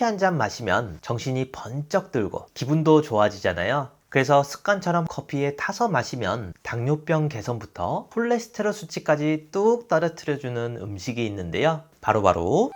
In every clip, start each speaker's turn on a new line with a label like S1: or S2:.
S1: 커피 한 잔 마시면 정신이 번쩍 들고 기분도 좋아지잖아요. 그래서 습관처럼 커피에 타서 마시면 당뇨병 개선부터 콜레스테롤 수치까지 뚝 떨어뜨려주는 음식이 있는데요. 바로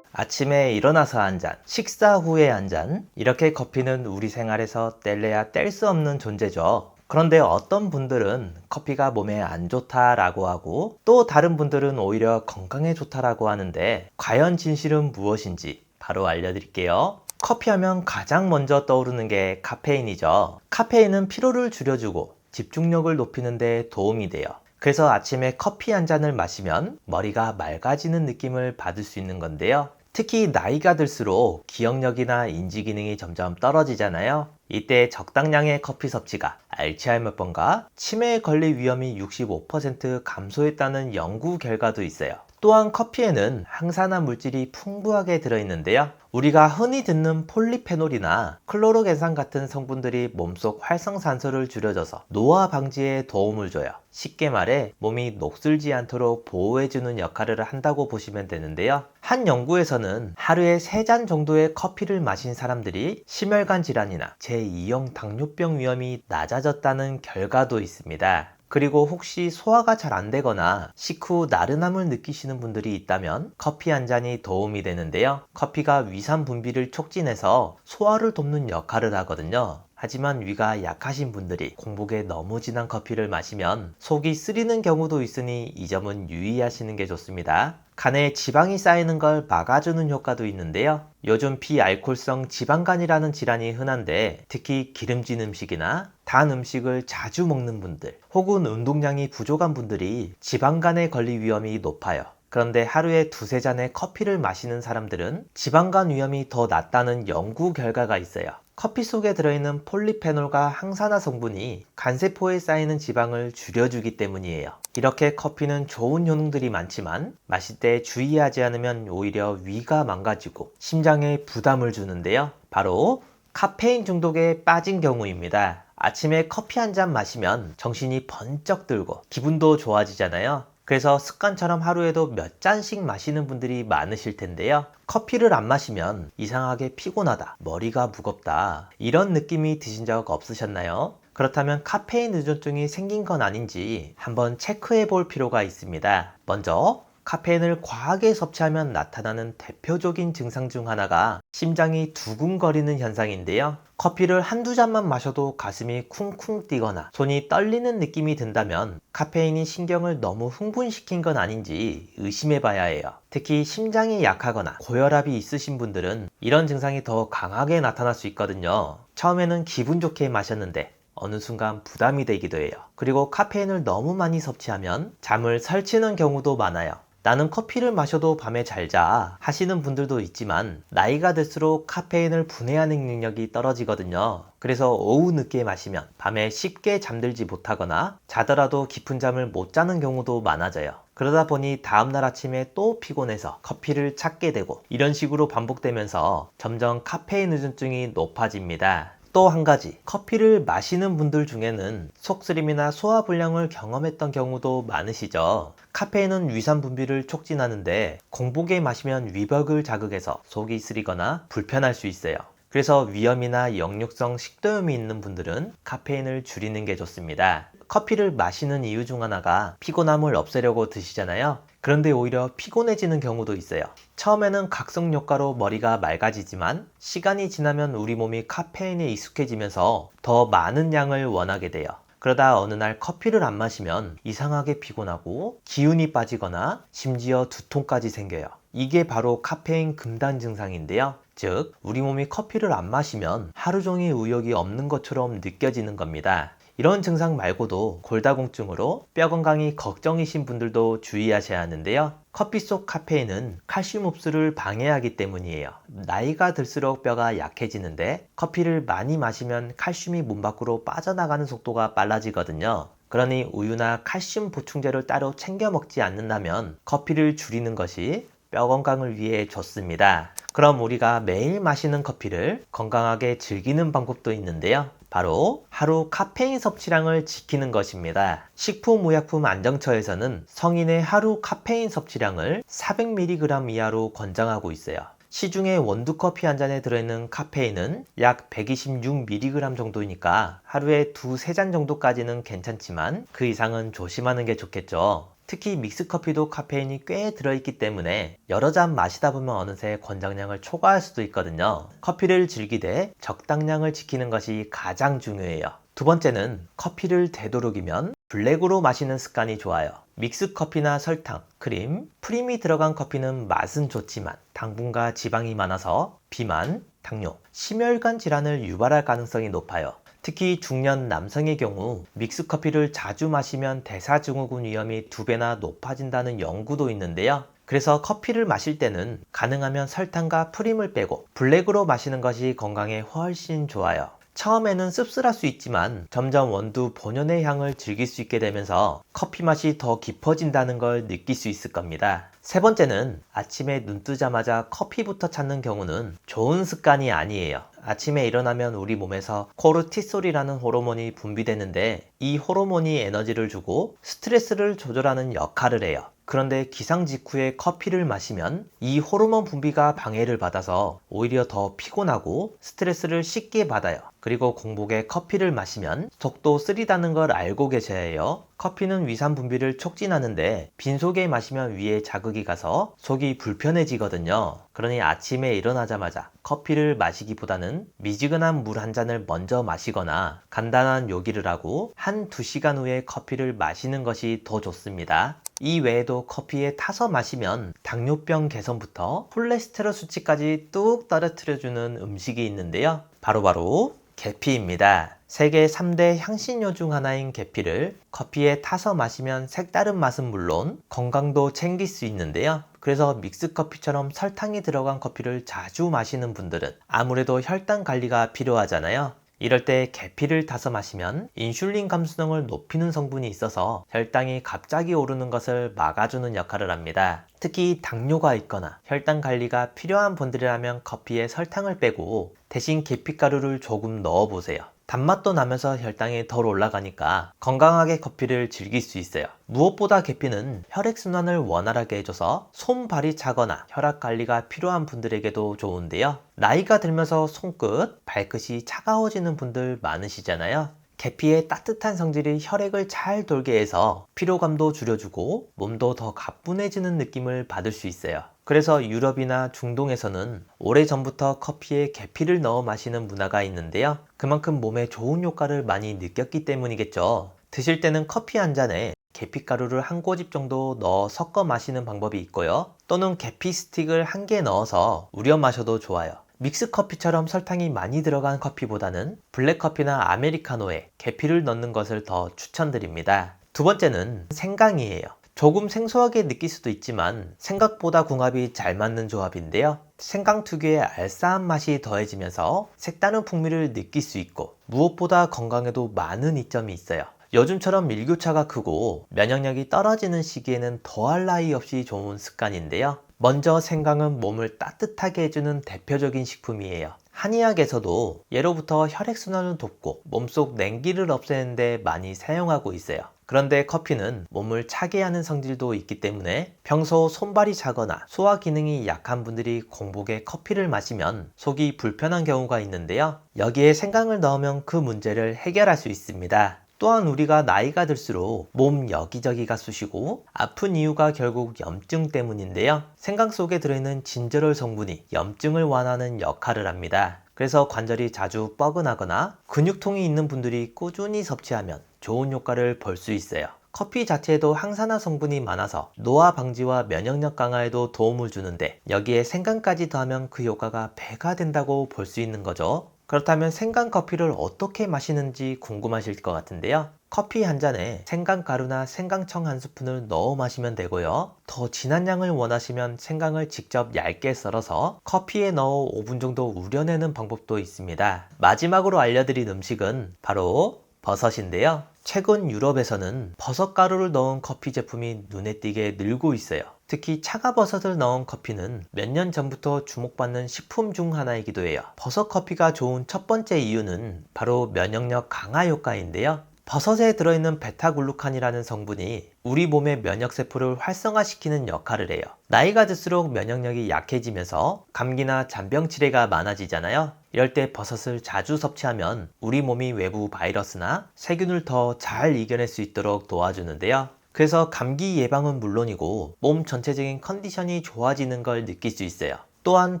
S1: 아침에 일어나서 한 잔, 식사 후에 한 잔, 이렇게 커피는 우리 생활에서 뗄래야 뗄 수 없는 존재죠. 그런데 어떤 분들은 커피가 몸에 안 좋다라고 하고 또 다른 분들은 오히려 건강에 좋다라고 하는데 과연 진실은 무엇인지 바로 알려드릴게요. 커피하면 가장 먼저 떠오르는 게 카페인이죠. 카페인은 피로를 줄여주고 집중력을 높이는 데 도움이 돼요. 그래서 아침에 커피 한 잔을 마시면 머리가 맑아지는 느낌을 받을 수 있는 건데요. 특히 나이가 들수록 기억력이나 인지 기능이 점점 떨어지잖아요. 이때 적당량의 커피 섭취가 알츠하이머병과 치매에 걸릴 위험이 65% 감소했다는 연구 결과도 있어요. 또한 커피에는 항산화 물질이 풍부하게 들어있는데요. 우리가 흔히 듣는 폴리페놀이나 클로로겐산 같은 성분들이 몸속 활성산소를 줄여줘서 노화 방지에 도움을 줘요. 쉽게 말해 몸이 녹슬지 않도록 보호해주는 역할을 한다고 보시면 되는데요. 한 연구에서는 하루에 3잔 정도의 커피를 마신 사람들이 심혈관 질환이나 제2형 당뇨병 위험이 낮아졌다는 결과도 있습니다. 그리고 혹시 소화가 잘 안 되거나 식후 나른함을 느끼시는 분들이 있다면 커피 한 잔이 도움이 되는데요. 커피가 위산 분비를 촉진해서 소화를 돕는 역할을 하거든요. 하지만 위가 약하신 분들이 공복에 너무 진한 커피를 마시면 속이 쓰리는 경우도 있으니 이 점은 유의하시는 게 좋습니다. 간에 지방이 쌓이는 걸 막아주는 효과도 있는데요. 요즘 비알코올성 지방간이라는 질환이 흔한데 특히 기름진 음식이나 단 음식을 자주 먹는 분들 혹은 운동량이 부족한 분들이 지방간에 걸릴 위험이 높아요. 그런데 하루에 2~3잔의 커피를 마시는 사람들은 지방간 위험이 더 낮다는 연구 결과가 있어요. 커피 속에 들어있는 폴리페놀과 항산화 성분이 간세포에 쌓이는 지방을 줄여주기 때문이에요. 이렇게 커피는 좋은 효능들이 많지만 마실 때 주의하지 않으면 오히려 위가 망가지고 심장에 부담을 주는데요. 바로 카페인 중독에 빠진 경우입니다. 아침에 커피 한 잔 마시면 정신이 번쩍 들고 기분도 좋아지잖아요. 그래서 습관처럼 하루에도 몇 잔씩 마시는 분들이 많으실 텐데요. 커피를 안 마시면 이상하게 피곤하다, 머리가 무겁다 이런 느낌이 드신 적 없으셨나요? 그렇다면 카페인 의존증이 생긴 건 아닌지 한번 체크해 볼 필요가 있습니다. 먼저 카페인을 과하게 섭취하면 나타나는 대표적인 증상 중 하나가 심장이 두근거리는 현상인데요. 커피를 한두 잔만 마셔도 가슴이 쿵쿵 뛰거나 손이 떨리는 느낌이 든다면 카페인이 신경을 너무 흥분시킨 건 아닌지 의심해 봐야 해요. 특히 심장이 약하거나 고혈압이 있으신 분들은 이런 증상이 더 강하게 나타날 수 있거든요. 처음에는 기분 좋게 마셨는데 어느 순간 부담이 되기도 해요. 그리고 카페인을 너무 많이 섭취하면 잠을 설치는 경우도 많아요. 나는 커피를 마셔도 밤에 잘 자 하시는 분들도 있지만 나이가 들수록 카페인을 분해하는 능력이 떨어지거든요. 그래서 오후 늦게 마시면 밤에 쉽게 잠들지 못하거나 자더라도 깊은 잠을 못 자는 경우도 많아져요. 그러다 보니 다음날 아침에 또 피곤해서 커피를 찾게 되고 이런 식으로 반복되면서 점점 카페인 의존증이 높아집니다. 또 한 가지, 커피를 마시는 분들 중에는 속쓰림이나 소화불량을 경험했던 경우도 많으시죠. 카페인은 위산 분비를 촉진하는데 공복에 마시면 위벽을 자극해서 속이 쓰리거나 불편할 수 있어요. 그래서 위염이나 역류성 식도염이 있는 분들은 카페인을 줄이는 게 좋습니다. 커피를 마시는 이유 중 하나가 피곤함을 없애려고 드시잖아요. 그런데 오히려 피곤해지는 경우도 있어요. 처음에는 각성 효과로 머리가 맑아지지만 시간이 지나면 우리 몸이 카페인에 익숙해지면서 더 많은 양을 원하게 돼요. 그러다 어느 날 커피를 안 마시면 이상하게 피곤하고 기운이 빠지거나 심지어 두통까지 생겨요. 이게 바로 카페인 금단 증상인데요. 즉, 우리 몸이 커피를 안 마시면 하루 종일 의욕이 없는 것처럼 느껴지는 겁니다. 이런 증상 말고도 골다공증으로 뼈 건강이 걱정이신 분들도 주의하셔야 하는데요. 커피 속 카페인은 칼슘 흡수를 방해하기 때문이에요. 나이가 들수록 뼈가 약해지는데 커피를 많이 마시면 칼슘이 몸 밖으로 빠져나가는 속도가 빨라지거든요. 그러니 우유나 칼슘 보충제를 따로 챙겨 먹지 않는다면 커피를 줄이는 것이 뼈 건강을 위해 좋습니다. 그럼 우리가 매일 마시는 커피를 건강하게 즐기는 방법도 있는데요. 바로 하루 카페인 섭취량을 지키는 것입니다. 식품의약품안정처에서는 성인의 하루 카페인 섭취량을 400mg 이하로 권장하고 있어요. 시중에 원두커피 한 잔에 들어있는 카페인은 약 126mg 정도이니까 하루에 2~3잔 정도까지는 괜찮지만 그 이상은 조심하는 게 좋겠죠. 특히 믹스커피도 카페인이 꽤 들어있기 때문에 여러 잔 마시다 보면 어느새 권장량을 초과할 수도 있거든요. 커피를 즐기되 적당량을 지키는 것이 가장 중요해요. 두 번째는 커피를 되도록이면 블랙으로 마시는 습관이 좋아요. 믹스커피나 설탕, 크림, 프림이 들어간 커피는 맛은 좋지만 당분과 지방이 많아서 비만, 당뇨, 심혈관 질환을 유발할 가능성이 높아요. 특히 중년 남성의 경우 믹스커피를 자주 마시면 대사증후군 위험이 2배나 높아진다는 연구도 있는데요. 그래서 커피를 마실 때는 가능하면 설탕과 프림을 빼고 블랙으로 마시는 것이 건강에 훨씬 좋아요. 처음에는 씁쓸할 수 있지만 점점 원두 본연의 향을 즐길 수 있게 되면서 커피 맛이 더 깊어진다는 걸 느낄 수 있을 겁니다. 세 번째는 아침에 눈 뜨자마자 커피부터 찾는 경우는 좋은 습관이 아니에요. 아침에 일어나면 우리 몸에서 코르티솔이라는 호르몬이 분비되는데 이 호르몬이 에너지를 주고 스트레스를 조절하는 역할을 해요. 그런데 기상 직후에 커피를 마시면 이 호르몬 분비가 방해를 받아서 오히려 더 피곤하고 스트레스를 쉽게 받아요. 그리고 공복에 커피를 마시면 속도 쓰리다는 걸 알고 계셔야 해요. 커피는 위산 분비를 촉진하는데 빈속에 마시면 위에 자극이 가서 속이 불편해지거든요. 그러니 아침에 일어나자마자 커피를 마시기보다는 미지근한 물 한 잔을 먼저 마시거나 간단한 요기를 하고 1~2시간 후에 커피를 마시는 것이 더 좋습니다. 이 외에도 커피에 타서 마시면 당뇨병 개선부터 콜레스테롤 수치까지 뚝 떨어뜨려주는 음식이 있는데요. 바로 계피입니다. 세계 3대 향신료 중 하나인 계피를 커피에 타서 마시면 색다른 맛은 물론 건강도 챙길 수 있는데요. 그래서 믹스커피처럼 설탕이 들어간 커피를 자주 마시는 분들은 아무래도 혈당 관리가 필요하잖아요. 이럴 때 계피를 타서 마시면 인슐린 감수성을 높이는 성분이 있어서 혈당이 갑자기 오르는 것을 막아주는 역할을 합니다. 특히 당뇨가 있거나 혈당 관리가 필요한 분들이라면 커피에 설탕을 빼고 대신 계피가루를 조금 넣어보세요. 단맛도 나면서 혈당이 덜 올라가니까 건강하게 커피를 즐길 수 있어요. 무엇보다 계피는 혈액순환을 원활하게 해줘서 손발이 차거나 혈압 관리가 필요한 분들에게도 좋은데요. 나이가 들면서 손끝, 발끝이 차가워지는 분들 많으시잖아요. 계피의 따뜻한 성질이 혈액을 잘 돌게 해서 피로감도 줄여주고 몸도 더 가뿐해지는 느낌을 받을 수 있어요. 그래서 유럽이나 중동에서는 오래전부터 커피에 계피를 넣어 마시는 문화가 있는데요. 그만큼 몸에 좋은 효과를 많이 느꼈기 때문이겠죠. 드실 때는 커피 한 잔에 계피가루를 한 꼬집 정도 넣어 섞어 마시는 방법이 있고요. 또는 계피 스틱을 1개 넣어서 우려 마셔도 좋아요. 믹스커피처럼 설탕이 많이 들어간 커피보다는 블랙커피나 아메리카노에 계피를 넣는 것을 더 추천드립니다. 두 번째는 생강이에요. 조금 생소하게 느낄 수도 있지만 생각보다 궁합이 잘 맞는 조합인데요. 생강 특유의 알싸한 맛이 더해지면서 색다른 풍미를 느낄 수 있고 무엇보다 건강에도 많은 이점이 있어요. 요즘처럼 일교차가 크고 면역력이 떨어지는 시기에는 더할 나위 없이 좋은 습관인데요. 먼저 생강은 몸을 따뜻하게 해주는 대표적인 식품이에요. 한의학에서도 예로부터 혈액순환을 돕고 몸속 냉기를 없애는 데 많이 사용하고 있어요. 그런데 커피는 몸을 차게 하는 성질도 있기 때문에 평소 손발이 차거나 소화 기능이 약한 분들이 공복에 커피를 마시면 속이 불편한 경우가 있는데요. 여기에 생강을 넣으면 그 문제를 해결할 수 있습니다. 또한 우리가 나이가 들수록 몸 여기저기가 쑤시고 아픈 이유가 결국 염증 때문인데요. 생강 속에 들어있는 진저롤 성분이 염증을 완화하는 역할을 합니다. 그래서 관절이 자주 뻐근하거나 근육통이 있는 분들이 꾸준히 섭취하면 좋은 효과를 볼 수 있어요. 커피 자체에도 항산화 성분이 많아서 노화 방지와 면역력 강화에도 도움을 주는데 여기에 생강까지 더하면 그 효과가 배가 된다고 볼 수 있는 거죠. 그렇다면 생강 커피를 어떻게 마시는지 궁금하실 것 같은데요. 커피 한 잔에 생강가루나 생강청 한 스푼을 넣어 마시면 되고요. 더 진한 향을 원하시면 생강을 직접 얇게 썰어서 커피에 넣어 5분 정도 우려내는 방법도 있습니다. 마지막으로 알려드릴 음식은 바로 버섯인데요. 최근 유럽에서는 버섯가루를 넣은 커피 제품이 눈에 띄게 늘고 있어요. 특히 차가버섯을 넣은 커피는 몇 년 전부터 주목받는 식품 중 하나이기도 해요. 버섯 커피가 좋은 첫 번째 이유는 바로 면역력 강화 효과인데요. 버섯에 들어있는 베타글루칸이라는 성분이 우리 몸의 면역세포를 활성화시키는 역할을 해요. 나이가 들수록 면역력이 약해지면서 감기나 잔병 치레가 많아지잖아요. 이럴 때 버섯을 자주 섭취하면 우리 몸이 외부 바이러스나 세균을 더 잘 이겨낼 수 있도록 도와주는데요. 그래서 감기 예방은 물론이고 몸 전체적인 컨디션이 좋아지는 걸 느낄 수 있어요. 또한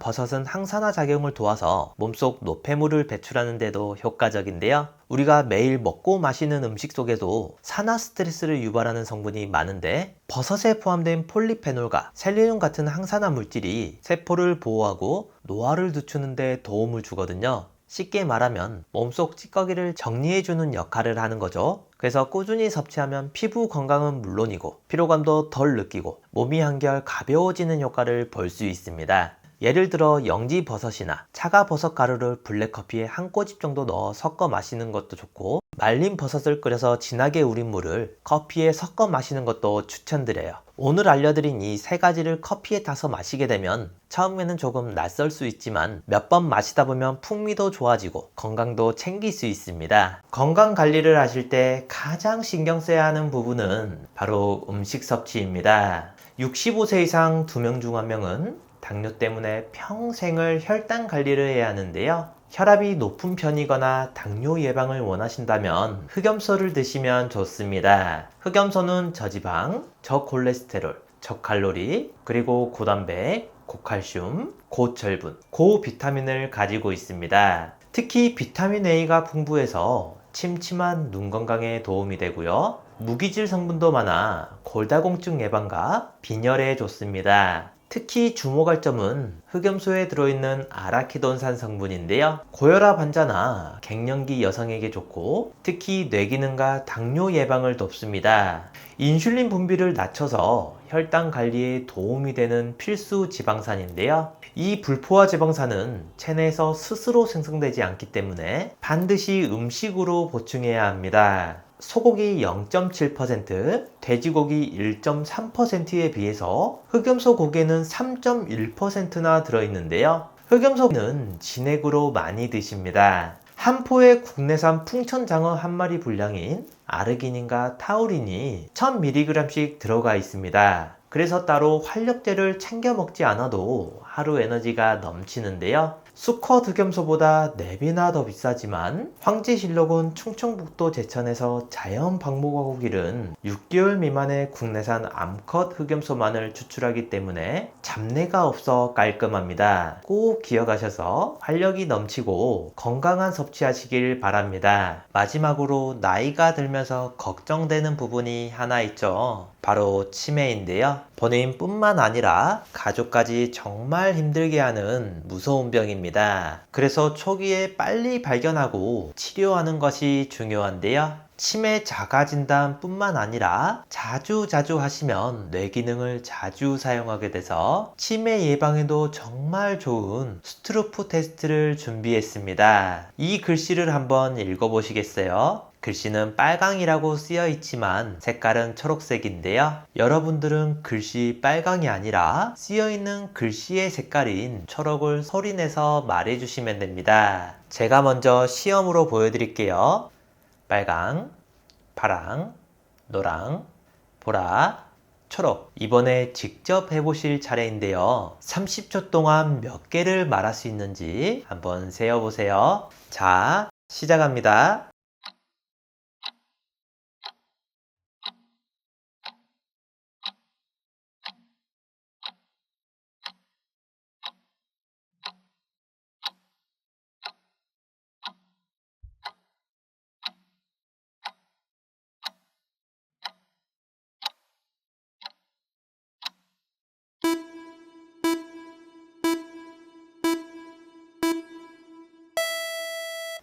S1: 버섯은 항산화 작용을 도와서 몸속 노폐물을 배출하는 데도 효과적인데요. 우리가 매일 먹고 마시는 음식 속에도 산화 스트레스를 유발하는 성분이 많은데 버섯에 포함된 폴리페놀과 셀레늄 같은 항산화 물질이 세포를 보호하고 노화를 늦추는 데 도움을 주거든요. 쉽게 말하면 몸속 찌꺼기를 정리해주는 역할을 하는 거죠. 그래서 꾸준히 섭취하면 피부 건강은 물론이고 피로감도 덜 느끼고 몸이 한결 가벼워지는 효과를 볼 수 있습니다. 예를 들어 영지버섯이나 차가버섯 가루를 블랙커피에 한 꼬집 정도 넣어 섞어 마시는 것도 좋고 말린 버섯을 끓여서 진하게 우린 물을 커피에 섞어 마시는 것도 추천드려요. 오늘 알려드린 이 세 가지를 커피에 타서 마시게 되면 처음에는 조금 낯설 수 있지만 몇 번 마시다 보면 풍미도 좋아지고 건강도 챙길 수 있습니다. 건강 관리를 하실 때 가장 신경 써야 하는 부분은 바로 음식 섭취입니다. 65세 이상 2명 중 1명은 당뇨 때문에 평생을 혈당 관리를 해야 하는데요. 혈압이 높은 편이거나 당뇨 예방을 원하신다면 흑염소를 드시면 좋습니다. 흑염소는 저지방, 저콜레스테롤, 저칼로리, 그리고 고단백, 고칼슘, 고철분, 고비타민을 가지고 있습니다. 특히 비타민 A가 풍부해서 침침한 눈 건강에 도움이 되고요. 무기질 성분도 많아 골다공증 예방과 빈혈에 좋습니다. 특히 주목할 점은 흑염소에 들어있는 아라키돈산 성분인데요. 고혈압 환자나 갱년기 여성에게 좋고 특히 뇌기능과 당뇨 예방을 돕습니다. 인슐린 분비를 낮춰서 혈당 관리에 도움이 되는 필수 지방산인데요. 이 불포화 지방산은 체내에서 스스로 생성되지 않기 때문에 반드시 음식으로 보충해야 합니다. 소고기 0.7%, 돼지고기 1.3%에 비해서 흑염소 고기에는 3.1%나 들어있는데요. 흑염소는 진액으로 많이 드십니다. 한 포의 국내산 풍천장어 한 마리 분량인 아르기닌과 타우린이 1000mg씩 들어가 있습니다. 그래서 따로 활력제를 챙겨 먹지 않아도 하루 에너지가 넘치는데요. 수컷 흑염소보다 4배나 더 비싸지만 황제실록은 충청북도 제천에서 자연 방목하고 기른 6개월 미만의 국내산 암컷 흑염소만을 추출하기 때문에 잡내가 없어 깔끔합니다. 꼭 기억하셔서 활력이 넘치고 건강한 섭취하시길 바랍니다. 마지막으로 나이가 들면서 걱정되는 부분이 하나 있죠. 바로 치매인데요. 본인뿐만 아니라 가족까지 정말 힘들게 하는 무서운 병입니다. 그래서 초기에 빨리 발견하고 치료하는 것이 중요한데요. 치매 자가진단 뿐만 아니라 자주 하시면 뇌기능을 자주 사용하게 돼서 치매 예방에도 정말 좋은 스트루프 테스트를 준비했습니다. 이 글씨를 한번 읽어보시겠어요? 글씨는 빨강이라고 쓰여 있지만 색깔은 초록색인데요. 여러분들은 글씨 빨강이 아니라 쓰여 있는 글씨의 색깔인 초록을 소리내서 말해주시면 됩니다. 제가 먼저 시험으로 보여드릴게요. 빨강, 파랑, 노랑, 보라, 초록. 이번에 직접 해보실 차례인데요. 30초 동안 몇 개를 말할 수 있는지 한번 세어보세요. 자, 시작합니다.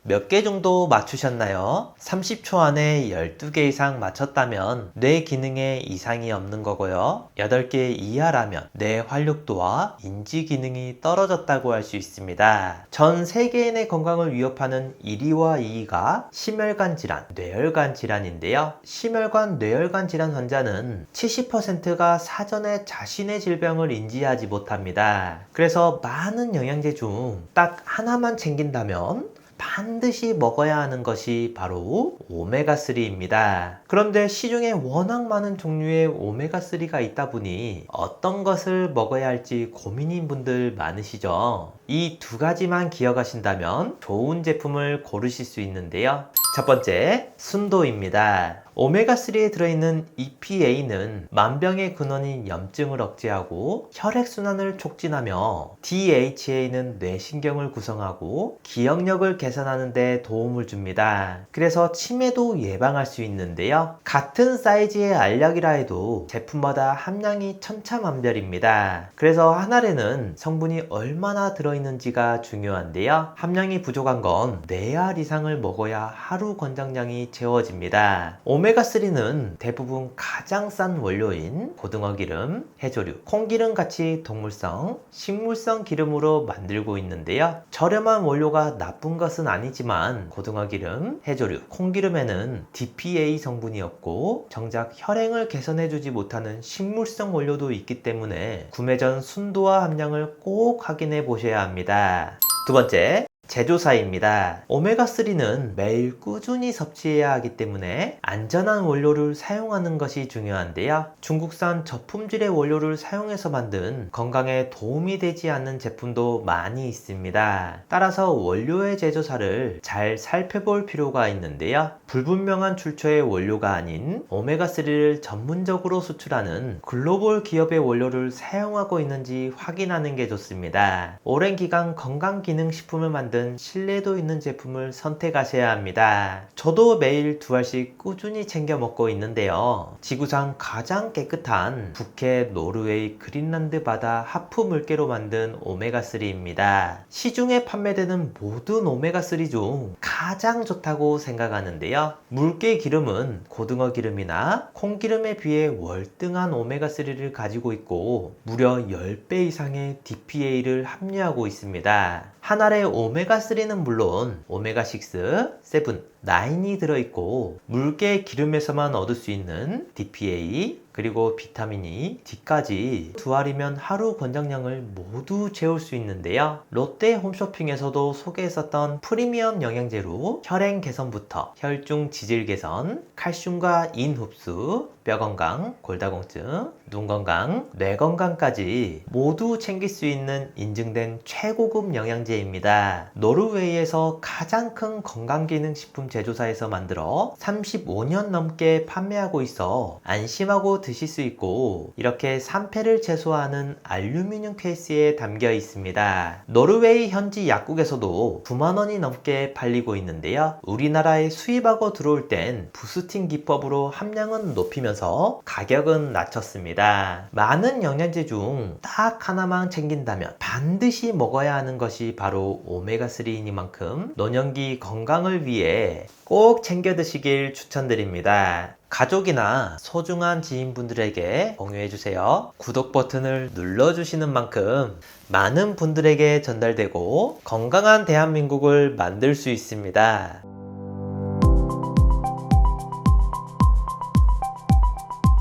S1: 몇 개 정도 맞추셨나요? 30초 안에 12개 이상 맞췄다면 뇌 기능에 이상이 없는 거고요. 8개 이하라면 뇌 활력도와 인지 기능이 떨어졌다고 할 수 있습니다. 전 세계인의 건강을 위협하는 1위와 2위가 심혈관 질환, 뇌혈관 질환인데요. 심혈관, 뇌혈관 질환 환자는 70%가 사전에 자신의 질병을 인지하지 못합니다. 그래서 많은 영양제 중 딱 하나만 챙긴다면 반드시 먹어야 하는 것이 바로 오메가3입니다. 그런데 시중에 워낙 많은 종류의 오메가3가 있다 보니 어떤 것을 먹어야 할지 고민인 분들 많으시죠? 이 두 가지만 기억하신다면 좋은 제품을 고르실 수 있는데요. 첫 번째, 순도입니다. 오메가3에 들어있는 EPA는 만병의 근원인 염증을 억제하고 혈액순환을 촉진하며 DHA는 뇌신경을 구성하고 기억력을 개선하는 데 도움을 줍니다. 그래서 치매도 예방할 수 있는데요. 같은 사이즈의 알약이라 해도 제품마다 함량이 천차만별입니다. 그래서 한 알에는 성분이 얼마나 들어있는지가 중요한데요. 함량이 부족한 건 4알 이상을 먹어야 하루 권장량이 채워집니다. 오메가3는 대부분 가장 싼 원료인 고등어 기름, 해조류, 콩기름 같이 동물성, 식물성 기름으로 만들고 있는데요. 저렴한 원료가 나쁜 것은 아니지만 고등어 기름, 해조류, 콩기름에는 DPA 성분이 없고 정작 혈행을 개선해주지 못하는 식물성 원료도 있기 때문에 구매 전 순도와 함량을 꼭 확인해 보셔야 합니다. 두 번째, 제조사입니다. 오메가3는 매일 꾸준히 섭취해야 하기 때문에 안전한 원료를 사용하는 것이 중요한데요. 중국산 저품질의 원료를 사용해서 만든 건강에 도움이 되지 않는 제품도 많이 있습니다. 따라서 원료의 제조사를 잘 살펴볼 필요가 있는데요. 불분명한 출처의 원료가 아닌 오메가3를 전문적으로 수출하는 글로벌 기업의 원료를 사용하고 있는지 확인하는 게 좋습니다. 오랜 기간 건강기능식품을 만든 신뢰도 있는 제품을 선택하셔야 합니다. 저도 매일 2알씩 꾸준히 챙겨 먹고 있는데요. 지구상 가장 깨끗한 북해, 노르웨이, 그린란드 바다 하프 물개로 만든 오메가3입니다. 시중에 판매되는 모든 오메가3 중 가장 좋다고 생각하는데요. 물개 기름은 고등어 기름이나 콩기름에 비해 월등한 오메가3를 가지고 있고 무려 10배 이상의 DPA를 함유하고 있습니다. 한 알의 오메가3는 물론 오메가6, 7, 9이 들어있고 물개 기름에서만 얻을 수 있는 DPA 그리고 비타민 D까지 2알이면 하루 권장량을 모두 채울 수 있는데요. 롯데 홈쇼핑에서도 소개했었던 프리미엄 영양제로 혈행 개선부터 혈중 지질 개선, 칼슘과 인 흡수, 뼈 건강, 골다공증, 눈 건강, 뇌 건강까지 모두 챙길 수 있는 인증된 최고급 영양제입니다. 노르웨이에서 가장 큰 건강기능식품 제조사에서 만들어 35년 넘게 판매하고 있어 안심하고 드실 수 있고 이렇게 산패를 최소화하는 알루미늄 케이스에 담겨 있습니다. 노르웨이 현지 약국에서도 9만원이 넘게 팔리고 있는데요. 우리나라에 수입하고 들어올 땐 부스팅 기법으로 함량은 높이면서 가격은 낮췄습니다. 많은 영양제 중 딱 하나만 챙긴다면 반드시 먹어야 하는 것이 바로 오메가3이니만큼 노년기 건강을 위해 꼭 챙겨 드시길 추천드립니다. 가족이나 소중한 지인분들에게 공유해주세요. 구독 버튼을 눌러주시는 만큼 많은 분들에게 전달되고 건강한 대한민국을 만들 수 있습니다.